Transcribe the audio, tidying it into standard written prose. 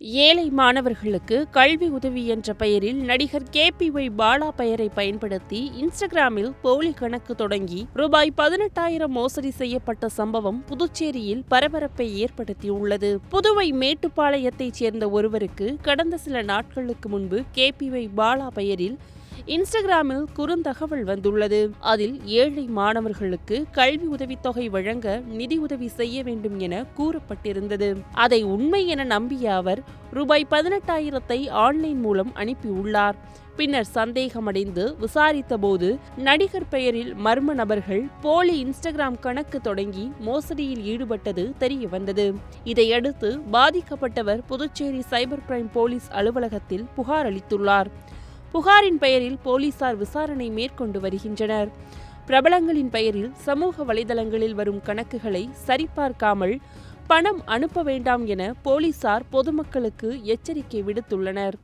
ஏழை மாணவர்களுக்கு கல்வி உதவி என்ற பெயரில் நடிகர் KPY பாலா பெயரை பயன்படுத்தி இன்ஸ்டாகிராமில் போலி கணக்கு தொடங்கி ரூபாய் 18,000 மோசடி செய்யப்பட்ட சம்பவம் புதுச்சேரியில் பரபரப்பை ஏற்படுத்தியுள்ளது. புதுவை மேட்டுப்பாளையத்தைச் சேர்ந்த ஒருவருக்கு கடந்த சில நாட்களுக்கு முன்பு KPY பாலா பெயரில் இன்ஸ்டாகிராமில் குறுந்தகவல் வந்துள்ளது. அதில் ஏழை மாணவர்களுக்கு கல்வி உதவித்தொகை வழங்க நிதி உதவி செய்ய வேண்டும் என கூறப்பட்டிருந்தது. அதை உண்மை என நம்பிய அவர் ரூபாய் 18,000 ஆன்லைன் மூலம் அனுப்பியுள்ளார். பின்னர் சந்தேகமடைந்து விசாரித்தபோது நடிகர் பெயரில் மர்ம நபர்கள் போலி இன்ஸ்டாகிராம் கணக்கு தொடங்கி மோசடியில் ஈடுபட்டது தெரியவந்தது. இதையடுத்து பாதிக்கப்பட்டவர் புதுச்சேரி சைபர் கிரைம் போலீஸ் அலுவலகத்தில் புகார் அளித்துள்ளார். புகாரின் பெயரில் போலீசார் விசாரணை மேற்கொண்டு வருகின்றனர். பிரபலங்களின் பெயரில் சமூக வலைதளங்களில் வரும் கணக்குகளை சரிபார்க்காமல் பணம் அனுப்ப வேண்டாம் என போலீசார் பொதுமக்களுக்கு எச்சரிக்கை விடுத்துள்ளனர்.